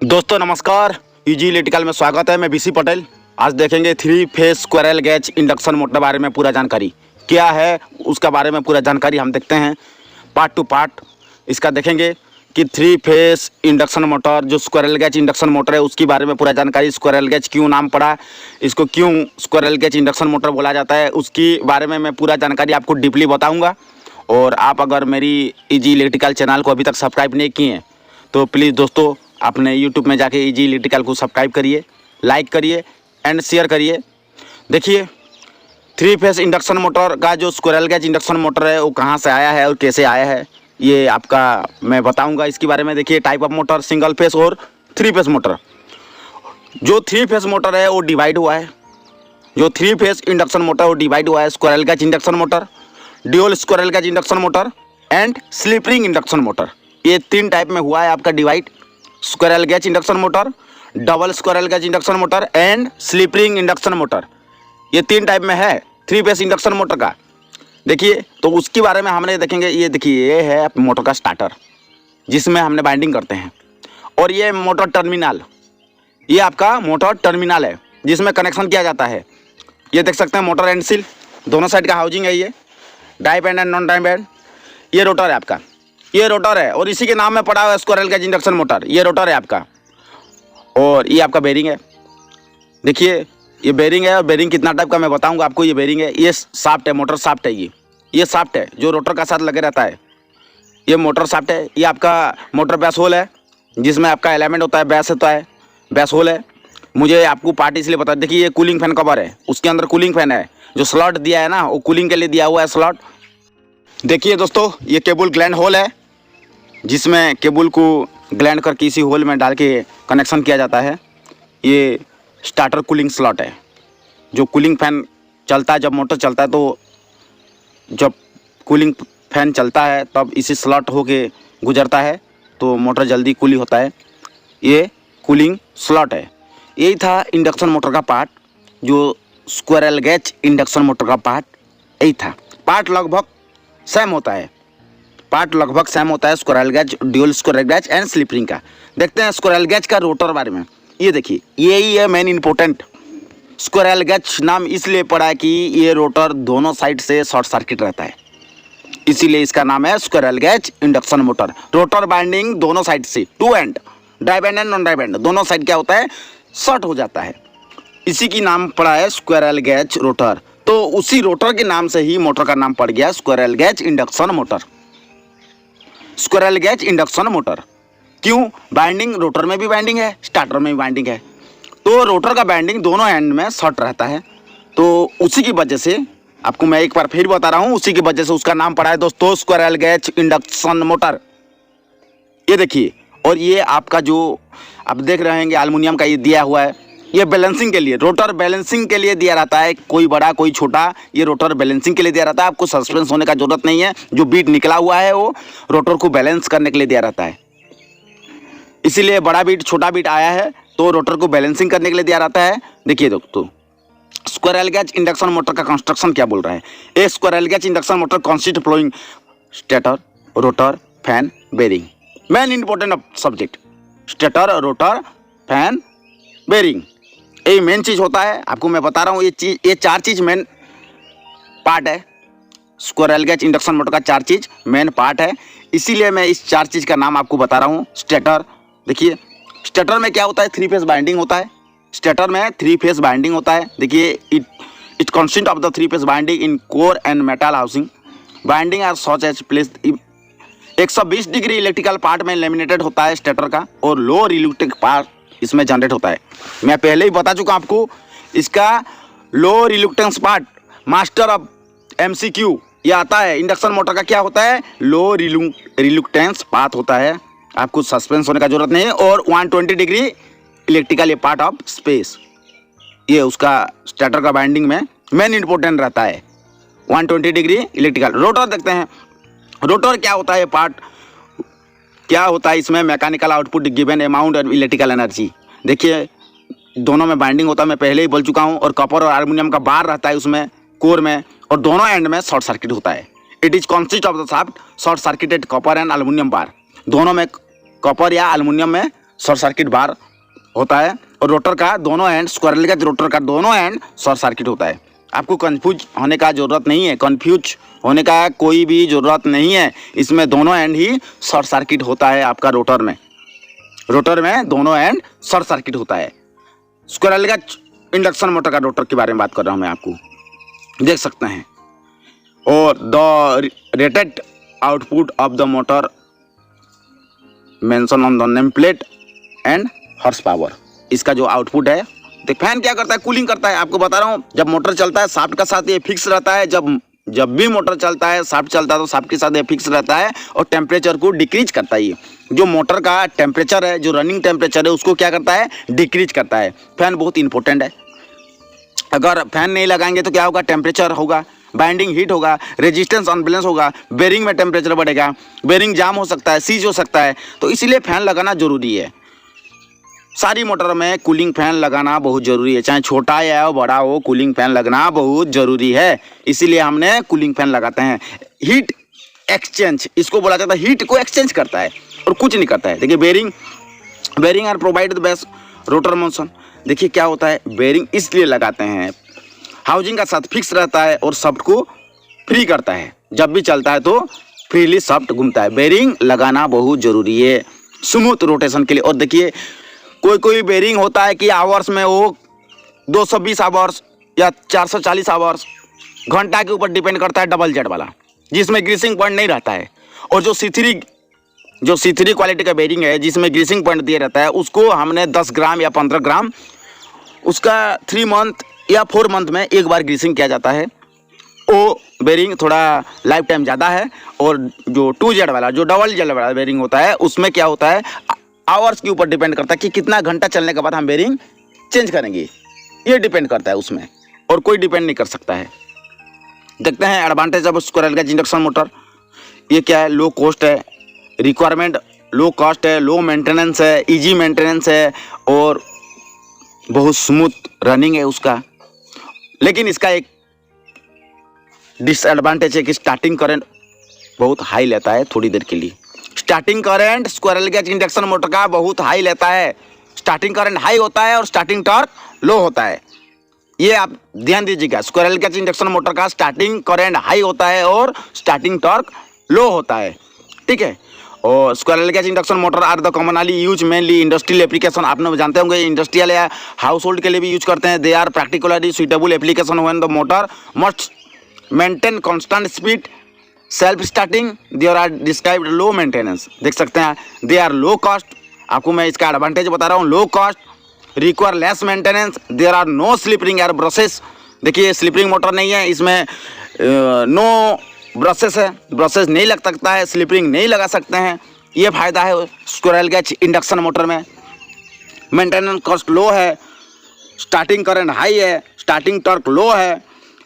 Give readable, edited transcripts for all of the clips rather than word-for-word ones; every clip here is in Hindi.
दोस्तों नमस्कार, इजी इलेक्ट्रिकल में स्वागत है। मैं बीसी पटेल। आज देखेंगे 3 phase squirrel gauge induction motor बारे में पूरा जानकारी क्या है, उसका बारे में पूरा जानकारी हम देखते हैं पार्ट टू पार्ट। इसका देखेंगे कि 3 फेज इंडक्शन मोटर जो स्क्वायरल गेज इंडक्शन मोटर है उसके बारे में पूरा जानकारी। स्क्वायरल गेज क्यों नाम पड़ा, इसको क्यों स्क्वायरल गेज इंडक्शन मोटर बोला जाता है, उसकी बारे में मैं पूरा जानकारी आपको डीपली बताऊँगा। और आप अगर मेरी इजी इलेक्ट्रिकल चैनल को अभी तक सब्सक्राइब नहीं किए हैं तो प्लीज़ दोस्तों अपने यूट्यूब में जाके इजी इलेक्ट्रिकल को सब्सक्राइब करिए, लाइक करिए एंड शेयर करिए। देखिए 3 फेज इंडक्शन मोटर का जो स्क्वायरल गेज इंडक्शन मोटर है वो कहाँ से आया है और कैसे आया है ये आपका मैं बताऊंगा इसके बारे में। देखिए type of motor single phase और 3 फेज मोटर। जो 3 फेज मोटर है वो डिवाइड हुआ है, जो 3 फेज इंडक्शन मोटर वो डिवाइड हुआ है squirrel gauge induction motor, dual squirrel gauge induction motor and slip ring induction motor. ये 3 टाइप में हुआ है आपका divide. Squirrel gauge induction motor, double squirrel gauge induction motor and slip ring induction motor, ये 3 टाइप में है 3 फेज इंडक्शन मोटर का। देखिए तो उसके बारे में हमने देखेंगे। ये देखिए ये है मोटर का स्टार्टर जिसमें हमने बाइंडिंग करते हैं, और ये मोटर टर्मिनल, ये आपका मोटर टर्मिनल है जिसमें कनेक्शन किया जाता है। ये देख सकते हैं मोटर एंड सील दोनों साइड का हाउसिंग है। ये die band and non die band. ये रोटर है आपका, ये रोटर है और इसी के नाम में पड़ा हुआ है स्क्वायरल गेज इंडक्शन मोटर। ये रोटर है आपका और ये आपका बेरिंग है। देखिए ये बेरिंग है और बेरिंग कितना टाइप का मैं बताऊंगा आपको। ये बेरिंग है, ये शाफ्ट है, मोटर शाफ्ट है। ये शाफ्ट है जो रोटर का साथ लगे रहता है, ये मोटर शाफ्ट है। ये आपका मोटर बैस होल है जिसमें आपका एलिमेंट होता है, बैस होता है, बैस होल है। मुझे आपको पार्ट इसलिए बता, देखिए ये कूलिंग फैन कवर है, उसके अंदर कूलिंग फैन है। जो स्लॉट दिया है ना वो कूलिंग के लिए दिया हुआ है स्लॉट। देखिए दोस्तों ये केबल ग्लैंड होल है जिसमें केबल को ग्लैंड करके इसी होल में डाल के कनेक्शन किया जाता है। ये स्टार्टर कूलिंग स्लॉट है। जो कूलिंग फैन चलता है, जब मोटर चलता है तो जब कूलिंग फैन चलता है तब इसी स्लॉट होके गुजरता है तो मोटर जल्दी कूली होता है। ये कूलिंग स्लॉट है। यही था इंडक्शन मोटर का पार्ट, जो स्क्वायरल गेज इंडक्शन मोटर का पार्ट यही था। पार्ट लगभग सेम होता है, पार्ट लगभग सेम होता है squirrel gauge, dual squirrel gauge and slip ring का। देखते हैं स्क्वायरल गेज का रोटर बारे में। ये देखिए यही है मेन इंपॉर्टेंट। स्क्वायरल गेज नाम इसलिए पड़ा है कि ये रोटर दोनों साइड से शॉर्ट सर्किट रहता है, इसीलिए इसका नाम है squirrel gauge induction motor. Rotor binding दोनों साइड से, two end, dry band and non dry band, दोनों साइड क्या होता है, शॉर्ट हो जाता है। इसी की नाम पड़ा है स्क्वायरल गेज रोटर। तो उसी रोटर के नाम से ही मोटर का नाम पड़ गया squirrel gauge induction motor. Squirrel gauge induction motor क्यों, बाइंडिंग रोटर में भी बाइंडिंग है, स्टार्टर में भी बाइंडिंग है, तो रोटर का बाइंडिंग दोनों एंड में शॉर्ट रहता है। तो उसी की वजह से आपको मैं एक बार फिर बता रहा हूँ, उसी की वजह से उसका नाम पड़ा है दोस्तों स्क्वायरल गेज इंडक्शन मोटर। ये देखिए, और ये आपका जो आप देख रहे हैं एल्युमिनियम का ये दिया हुआ है, ये बैलेंसिंग के लिए, रोटर बैलेंसिंग के लिए दिया रहता है। कोई बड़ा कोई छोटा, ये रोटर बैलेंसिंग के लिए दिया रहता है। आपको सस्पेंस होने का जरूरत नहीं है। जो बीट निकला हुआ है वो रोटर को बैलेंस करने के लिए दिया रहता है, इसीलिए बड़ा बीट छोटा बीट आया है तो रोटर को बैलेंसिंग करने के लिए दिया रहता है। देखिए दोस्तों स्क्वायरल गेज इंडक्शन मोटर का कंस्ट्रक्शन क्या बोल रहा है। A squirrel gauge induction motor consist following stator, rotor, fan, bearing. Main important subject stator, rotor, fan, bearing, यही मेन चीज़ होता है। आपको मैं बता रहा हूँ ये 4 चीज़ मेन पार्ट है। स्क्वायरल गेज इंडक्शन मोटर का 4 चीज़ मेन पार्ट है, इसीलिए मैं इस 4 चीज़ का नाम आपको बता रहा हूँ। स्टेटर, देखिए स्टेटर में क्या होता है, 3 फेज बाइंडिंग होता है। स्टेटर में 3 फेज बाइंडिंग होता है। देखिए it consist of the 3 phase binding in core and metal housing. Binding are such as placed 120 degree electrical part में लेमिनेटेड होता है स्टेटर का, और लो रिलक्टेंट पार्ट इसमें जनरेट होता है। मैं पहले ही बता चुका आपको इसका low reluctance part, master of MCQ ये आता है। इंडक्शन मोटर का क्या होता है, लो रिलक्टेंस पाथ होता है। आपको सस्पेंस होने का जरूरत नहीं है। और 120 डिग्री इलेक्ट्रिकल ये पार्ट ऑफ स्पेस, ये उसका स्टेटर का बाइंडिंग में मेन इंपॉर्टेंट रहता है। 120 डिग्री इलेक्ट्रिकल। रोटर देखते हैं, रोटर क्या होता है, पार्ट क्या होता है इसमें, मैकेनिकल आउटपुट गिवन अमाउंट और इलेक्ट्रिकल एनर्जी। देखिए दोनों में बाइंडिंग होता है, मैं पहले ही बोल चुका हूँ। और कॉपर और एल्युमिनियम का बार रहता है उसमें कोर में, और दोनों एंड में शॉर्ट सर्किट होता है। It is consist of the shaft short circuited copper and aluminium bar. दोनों में कॉपर या एल्युमिनियम में शॉर्ट सर्किट बार होता है और रोटर का दोनों एंड, स्क्वायरल गेज रोटर का दोनों एंड शॉर्ट सर्किट होता है। आपको कंफ्यूज होने का ज़रूरत नहीं है, कंफ्यूज होने का कोई भी ज़रूरत नहीं है। इसमें दोनों एंड ही शॉर्ट सर्किट होता है आपका रोटर में दोनों एंड शॉर्ट सर्किट होता है। स्क्वायरल गेज इंडक्शन मोटर का रोटर के बारे में बात कर रहा हूँ मैं, आपको देख सकते हैं। और the rated output of the motor mention on the name plate and horse power. इसका जो आउटपुट है, देख फैन क्या करता है, कूलिंग करता है। आपको बता रहा हूँ, जब मोटर चलता है शाफ्ट का साथ ये फिक्स रहता है। जब भी मोटर चलता है, शाफ्ट चलता है तो शाफ्ट के साथ ये फिक्स रहता है और टेम्परेचर को डिक्रीज करता है। ये जो मोटर का टेम्परेचर है, जो रनिंग टेम्परेचर है, उसको क्या करता है, डिक्रीज करता है। फैन बहुत इंपॉर्टेंट है। अगर फैन नहीं लगाएंगे तो क्या होगा, टेम्परेचर होगा, बाइंडिंग हीट होगा, रेजिस्टेंस अनबैलेंस होगा, बेरिंग में टेम्परेचर बढ़ेगा, बेरिंग जाम हो सकता है, सीज हो सकता है। तो इसीलिए फैन लगाना जरूरी है। सारी मोटर में कूलिंग फैन लगाना बहुत ज़रूरी है, चाहे छोटा या बड़ा हो, कूलिंग फैन लगना बहुत ज़रूरी है। इसीलिए हमने कूलिंग फैन लगाते हैं। हीट एक्सचेंज इसको बोला जाता है, हीट को एक्सचेंज करता है और कुछ नहीं करता है। देखिए bearing are provide the best rotor motion. देखिए क्या होता है, बेरिंग इसलिए लगाते हैं, हाउसिंग का साथ फिक्स रहता है और शाफ्ट को फ्री करता है। जब भी चलता है तो फ्रीली शाफ्ट घूमता है। बेरिंग लगाना बहुत ज़रूरी है स्मूथ रोटेशन के लिए। और देखिए कोई बेरिंग होता है कि आवर्स में वो 220 आवर्स या 440 आवर्स, घंटा के ऊपर डिपेंड करता है, डबल जेड वाला, जिसमें ग्रीसिंग पॉइंट नहीं रहता है। और जो C3 क्वालिटी का बेरिंग है, जिसमें ग्रीसिंग पॉइंट दिया रहता है, उसको हमने 10 ग्राम या 15 ग्राम उसका 3 मंथ या 4 मंथ में एक बार ग्रीसिंग किया जाता है। वो बेरिंग थोड़ा लाइफ टाइम ज़्यादा है। और जो 2Z वाला, जो डबल जेड वाला बेरिंग होता है, उसमें क्या होता है, आवर्स के ऊपर डिपेंड करता है कि कितना घंटा चलने के बाद हम बेरिंग चेंज करेंगे। ये डिपेंड करता है उसमें, और कोई डिपेंड नहीं कर सकता है। देखते हैं advantage of squirrel gauge induction motor. ये क्या है, लो कॉस्ट है, रिक्वायरमेंट लो कॉस्ट है, लो मेंटेनेंस है, इजी मेंटेनेंस है और बहुत स्मूथ रनिंग है उसका। लेकिन इसका एक डिसएडवांटेज है कि स्टार्टिंग करंट बहुत हाई लेता है थोड़ी देर के लिए। Starting current squirrel gauge induction motor का बहुत हाई लेता है। स्टार्टिंग करंट हाई होता है और स्टार्टिंग टॉर्क लो होता है। ये आप ध्यान दीजिएगा, स्क्वायरल गेज इंडक्शन मोटर का स्टार्टिंग करंट हाई होता है और स्टार्टिंग टॉर्क लो होता है, ठीक है। और squirrel gauge induction motor are the commonly use mainly industrial application. आपने जानते होंगे, इंडस्ट्रियल या हाउस होल्ड के लिए भी यूज करते हैं। They are practically suitable application when the motor must maintain constant speed, self starting, they are described low maintenance. देख सकते हैं, दे आर लो कॉस्ट। आपको मैं इसका एडवांटेज बता रहा हूँ, low cost, require less maintenance, there are no slip ring air brushes. देखिए स्लिपरिंग मोटर नहीं है इसमें, नो ब्रशेस है, ब्रशेस नहीं लग सकता है, स्लिपरिंग नहीं लगा सकते हैं। ये फ़ायदा है स्क्वायरल गेज इंडक्शन मोटर में। मेंटेनेंस कॉस्ट लो है, स्टार्टिंग करंट हाई है, स्टार्टिंग टॉर्क लो है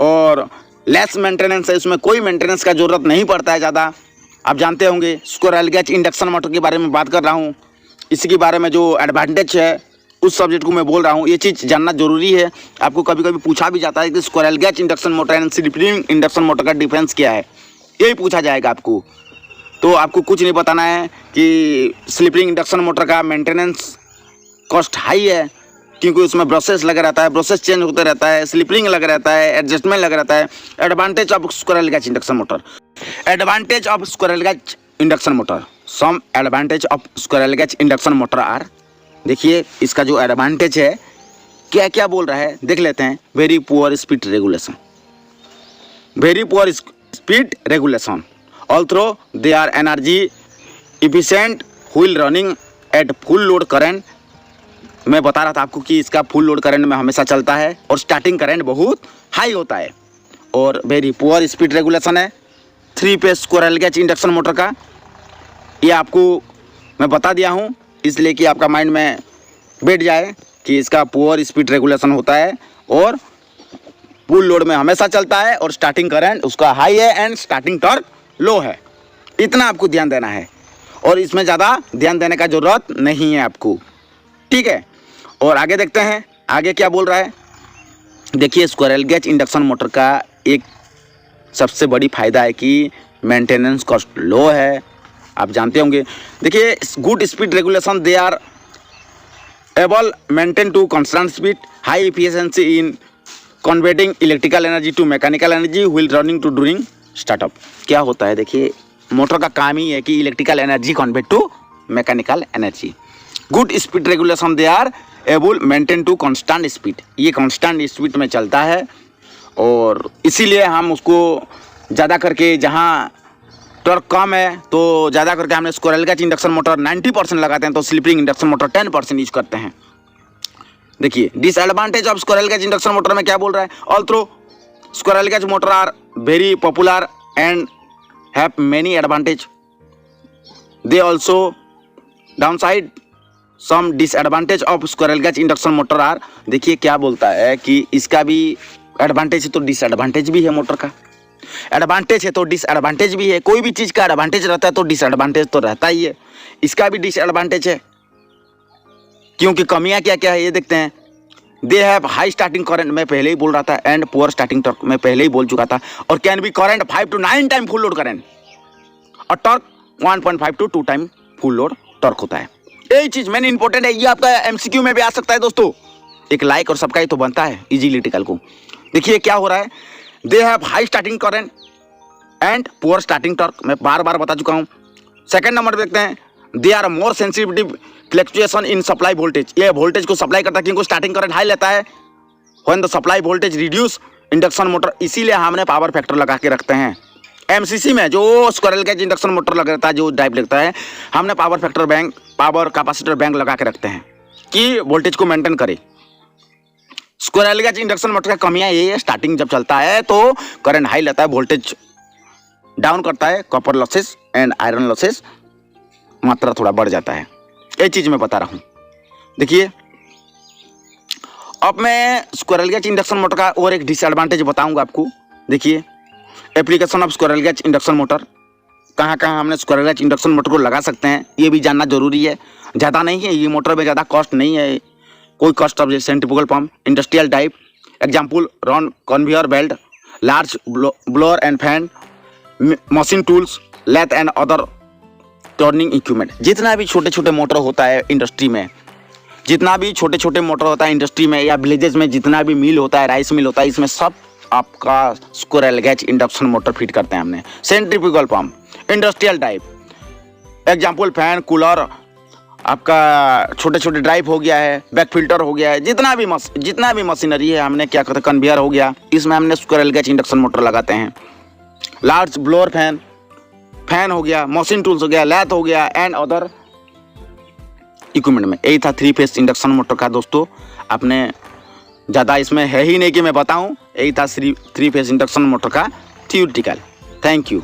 और लेस मेंटेनेंस है। इसमें कोई मेंटेनेंस का ज़रूरत नहीं पड़ता है ज़्यादा। आप जानते होंगे स्क्वायरल गेज इंडक्शन मोटर के बारे में बात कर रहा हूँ, इसके बारे में जो एडवांटेज है उस सब्जेक्ट को मैं बोल रहा हूँ। ये चीज़ जानना जरूरी है। आपको कभी कभी पूछा भी जाता है कि squirrel gauge induction motor and slip ring induction motor का डिफरेंस क्या है, यही पूछा जाएगा आपको। तो आपको कुछ नहीं बताना है कि स्लिपरिंग इंडक्शन मोटर का मेंटेनेंस कॉस्ट हाई है क्योंकि उसमें ब्रशेस लगा रहता है, ब्रशेस चेंज होते रहता है, स्लिपरिंग लगा रहता है, एडजस्टमेंट लगा रहता है। Advantage of squirrel gauge induction motor, advantage of squirrel gauge induction motor, some advantage of squirrel gauge induction motor are. देखिए इसका जो एडवांटेज है क्या क्या बोल रहा है, देख लेते हैं। Very poor speed regulation, very poor speed regulation, although they are energy efficient while running at full load current. मैं बता रहा था आपको कि इसका फुल लोड करंट में हमेशा चलता है और स्टार्टिंग करंट बहुत हाई होता है। और वेरी पुअर स्पीड रेगुलेशन है 3 phase squirrel gauge induction motor का। ये आपको मैं बता दिया हूँ इसलिए कि आपका माइंड में बैठ जाए कि इसका पुअर स्पीड रेगुलेशन होता है और फुल लोड में हमेशा चलता है और स्टार्टिंग करंट उसका हाई है एंड स्टार्टिंग टॉर्क लो है। इतना आपको ध्यान देना है और इसमें ज़्यादा ध्यान देने का ज़रूरत नहीं है आपको, ठीक है। और आगे देखते हैं आगे क्या बोल रहा है। देखिए स्क्वायरल गेज इंडक्शन मोटर का एक सबसे बड़ी फ़ायदा है कि मेंटेनेंस कॉस्ट लो है, आप जानते होंगे। देखिए good speed regulation, they are able maintain to constant speed, high efficiency in converting electrical energy to mechanical energy while running to during startup. क्या होता है देखिए, मोटर का काम ही है कि electrical energy convert to mechanical energy. Good speed regulation, they are able maintain to constant speed, ये कांस्टेंट स्पीड में चलता है और इसीलिए हम उसको ज़्यादा करके, जहाँ टॉर्क कम है तो ज़्यादा करके हमने स्क्विरल केज इंडक्शन मोटर 90% लगाते हैं, तो slip ring induction motor 10% use करते हैं। देखिए disadvantage of squirrel cage induction motor में क्या बोल रहा है, although squirrel cage motor are very popular and have many advantage, they also downside some disadvantage of squirrel cage induction motor are. देखिए क्या बोलता है कि इसका भी एडवांटेज है तो डिसएडवांटेज भी है, मोटर का एडवांटेज है तो डिसएडवांटेज भी है। कोई भी चीज़ का एडवांटेज रहता है तो डिसएडवांटेज तो रहता ही है, इसका भी डिसएडवांटेज है। क्योंकि कमियां क्या क्या है ये देखते हैं। They have high starting current, मैं पहले ही बोल रहा था, एंड पुअर स्टार्टिंग टॉर्क, मैं पहले ही बोल चुका था, और can be current 5 to 9 time full load current, और torque 1.5 to 2 time full load torque होता है। यही चीज़ मैंने इंपॉर्टेंट है, ये आपका एमसीक्यू में भी आ सकता है दोस्तों। एक लाइक और सब्सक्राइब तो बनता है इजी इलेक्ट्रिकल को। देखिए क्या हो रहा है, they have high starting current and poor starting torque, मैं बार बार बता चुका हूँ। सेकंड नंबर देखते हैं, they are more sensitive fluctuation in supply voltage, ये वोल्टेज को सप्लाई करता है क्योंकि स्टार्टिंग करंट हाई लेता है। When the supply voltage reduce induction motor, इसीलिए हमने पावर फैक्टर लगा के रखते हैं। एमसीसी में जो स्क्विरल केज इंडक्शन मोटर लग रहता है, जो टाइप लगता है, हमने power factor bank, power capacitor bank लगा के रखते हैं कि वोल्टेज को मेंटेन करे। स्क्विरल केज इंडक्शन मोटर का कमियां ये है, स्टार्टिंग जब चलता है तो करंट हाई लेता है, वोल्टेज डाउन करता है, copper losses and iron losses मात्रा थोड़ा बढ़ जाता है। ये चीज मैं बता रहा हूं। देखिए अब मैं स्क्विरल केज इंडक्शन मोटर का और एक डिसएडवांटेज बताऊंगा आपको। देखिए application of squirrel cage induction motor, कहाँ कहाँ हमने स्क्विरल केज इंडक्शन मोटर को लगा सकते हैं, ये भी जानना जरूरी है। ज़्यादा नहीं है ये मोटर में, ज़्यादा कॉस्ट नहीं है, कोई cost of centrifugal pump, industrial type, example round conveyor belt, large blower and fan, machine tools, lathe and other turning equipment. जितना भी छोटे छोटे मोटर होता है इंडस्ट्री में, जितना भी छोटे छोटे मोटर होता है इंडस्ट्री में या विलेजेस में, जितना भी मिल होता है, राइस मिल होता है, इसमें सब आपका squirrel cage induction motor fit करते हैं हमने। Centrifugal pump, industrial type, example fan, cooler, आपका छोटे छोटे ड्राइव हो गया है, बैक फिल्टर हो गया है, जितना भी मशीनरी है हमने क्या करते हैं, कन्वेयर हो गया, इसमें हमने स्क्विरल केज इंडक्शन मोटर लगाते हैं। लार्ज ब्लोअर फैन हो गया, मशीन टूल्स हो गया, लैथ हो गया एंड अदर इक्विपमेंट में। यही था 3 फेज इंडक्शन मोटर का दोस्तों। आपने ज़्यादा इसमें है ही नहीं कि मैं बताऊं, यही था 3 फेज इंडक्शन मोटर का थ्योरेटिकल। Thank you.